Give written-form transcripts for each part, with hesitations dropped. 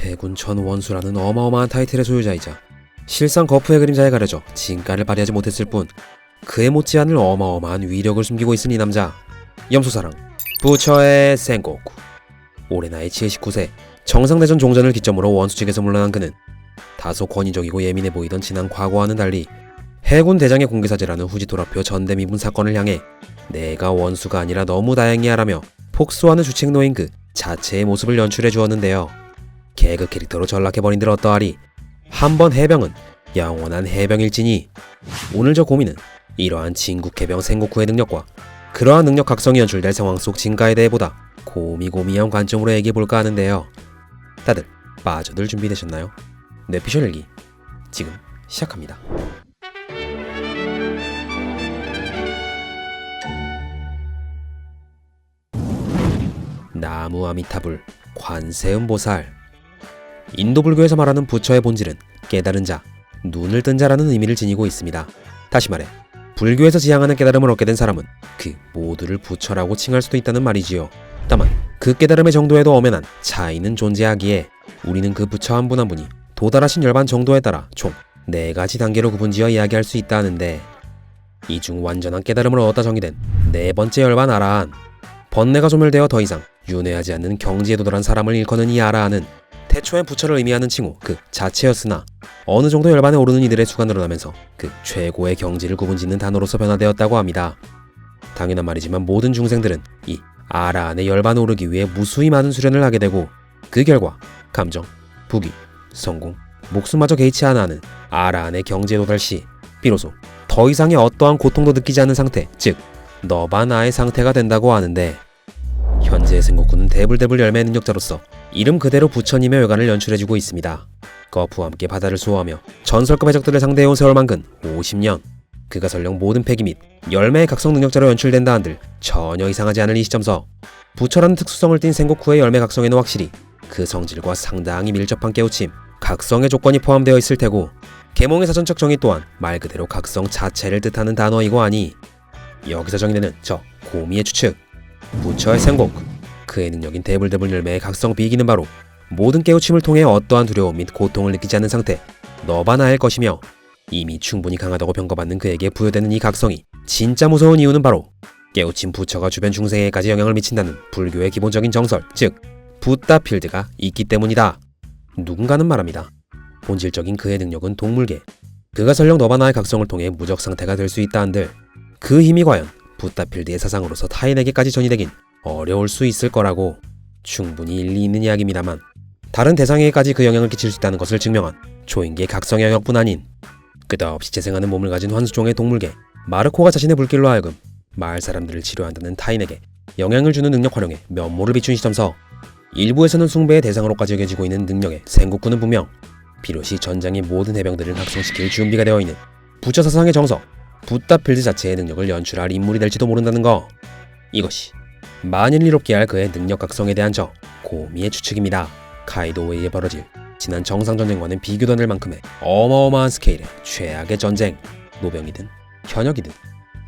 해군 전원수라는 어마어마한 타이틀의 소유자이자 실상 거푸의 그림자에 가려져 진가를 발휘하지 못했을 뿐 그에 못지않을 어마어마한 위력을 숨기고 있은 이 남자, 염소사랑 부처의 센고쿠. 올해 나이 79세, 정상대전 종전을 기점으로 원수 측에서 물러난 그는 다소 권위적이고 예민해 보이던 지난 과거와는 달리 해군 대장의 공개사제라는 후지토라표 전대미분 사건을 향해 내가 원수가 아니라 너무 다행이야라며 폭소하는 주책노인 그 자체의 모습을 연출해 주었는데요. 개그 캐릭터로 전락해버린들 어떠하리. 한번 해병은 영원한 해병일지니. 오늘 저 고민은 이러한 진국해병 센고쿠의 능력과 그러한 능력 각성이 연출될 상황 속 진가에 대해 보다 고미고미한 관점으로 얘기해볼까 하는데요. 다들 빠져들 준비되셨나요? 뇌피셜 일기 지금 시작합니다. 나무 아미타불, 관세음보살. 인도 불교에서 말하는 부처의 본질은 깨달은 자, 눈을 뜬 자라는 의미를 지니고 있습니다. 다시 말해 불교에서 지향하는 깨달음을 얻게 된 사람은 그 모두를 부처라고 칭할 수도 있다는 말이지요. 다만 그 깨달음의 정도에도 엄연한 차이는 존재하기에 우리는 그 부처 한 분 한 분이 도달하신 열반 정도에 따라 총 4가지 단계로 구분지어 이야기할 수 있다 하는데, 이 중 완전한 깨달음을 얻었다 정의된 4번째 열반 아라한, 번뇌가 소멸되어 더 이상 윤회하지 않는 경지에 도달한 사람을 일컫는 이 아라한은 태초엔 부처를 의미하는 칭호 그 자체였으나 어느 정도 열반에 오르는 이들의 수가 늘어나면서 그 최고의 경지를 구분짓는 단어로서 변화되었다고 합니다. 당연한 말이지만 모든 중생들은 이 아라한의 열반에 오르기 위해 무수히 많은 수련을 하게 되고, 그 결과 감정, 부귀, 성공, 목숨마저 개의치 않아 하는 아라한의 경지에 도달 시 비로소 더 이상의 어떠한 고통도 느끼지 않는 상태, 즉 너바 나의 상태가 된다고 하는데, 현재 센고쿠는 대불대불 열매의 능력자로서 이름 그대로 부처님의 외관을 연출해주고 있습니다. 거푸와 함께 바다를 수호하며 전설급 해적들을 상대해온 세월만근 50년. 그가 설령 모든 패기 및 열매의 각성 능력자로 연출된다 한들 전혀 이상하지 않을 이 시점서 부처라는 특수성을 띤 센고쿠의 열매 각성에는 확실히 그 성질과 상당히 밀접한 깨우침, 각성의 조건이 포함되어 있을 테고, 계몽의 사전적 정의 또한 말 그대로 각성 자체를 뜻하는 단어이고 하니 여기서 정의되는 저 고미의 추측, 부처의 센고쿠, 그의 능력인 대불대불 열매의 각성 비기는 바로 모든 깨우침을 통해 어떠한 두려움 및 고통을 느끼지 않는 상태, 너바나일 것이며, 이미 충분히 강하다고 평가받는 그에게 부여되는 이 각성이 진짜 무서운 이유는 바로 깨우침 부처가 주변 중생에게까지 영향을 미친다는 불교의 기본적인 정설, 즉 붓다필드가 있기 때문이다. 누군가는 말합니다. 본질적인 그의 능력은 동물계, 그가 설령 너바나의 각성을 통해 무적 상태가 될 수 있다 한들 그 힘이 과연 붓다필드의 사상으로서 타인에게까지 전이되긴 어려울 수 있을 거라고 충분히 일리 있는 이야기입니다만, 다른 대상에게까지 그 영향을 끼칠 수 있다는 것을 증명한 초인계의 각성 영역뿐 아닌 끝없이 재생하는 몸을 가진 환수종의 동물계 마르코가 자신의 불길로 하여금 마을 사람들을 치료한다는 타인에게 영향을 주는 능력 활용에 면모를 비춘 시점서 일부에서는 숭배의 대상으로까지 여겨지고 있는 능력의 센고쿠는 분명 비로시 전장의 모든 해병들을 각성시킬 준비가 되어 있는 부처 사상의 정석 붓다필드 자체의 능력을 연출할 인물이 될지도 모른다는 거. 이것이 만일 이롭게 할 그의 능력 각성에 대한 저 고미의 추측입니다. 카이도우에 벌어질 지난 정상전쟁과는 비교도 안 될 만큼의 어마어마한 스케일의 최악의 전쟁, 노병이든 현역이든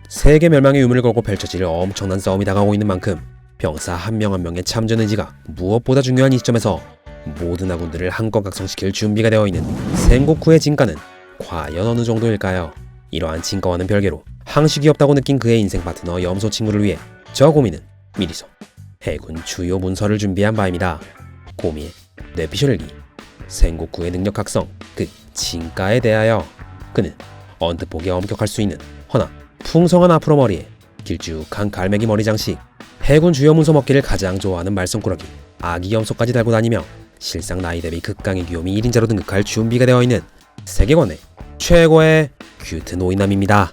세계 멸망의 유물을 걸고 펼쳐질 엄청난 싸움이 다가오고 있는 만큼 병사 한 명 한 명의 참전 의지가 무엇보다 중요한 이 시점에서 모든 아군들을 한껏 각성시킬 준비가 되어 있는 센고쿠의 진가는 과연 어느 정도일까요? 이러한 진가와는 별개로 항식이 없다고 느낀 그의 인생 파트너 염소 친구를 위해 저 고미는 미리서 해군 주요 문서를 준비한 바입니다. 고미의 뇌피셜 일기, 센고쿠의 능력 각성, 그 진가에 대하여. 그는 언뜻 보기에 엄격할 수 있는 허나 풍성한 아프로 머리에 길쭉한 갈매기 머리 장식, 해군 주요 문서 먹기를 가장 좋아하는 말썽꾸러기 아기 염소까지 달고 다니며 실상 나이 대비 극강의 귀요미 1인자로 등극할 준비가 되어 있는 세계관의 최고의 큐트 노인남입니다.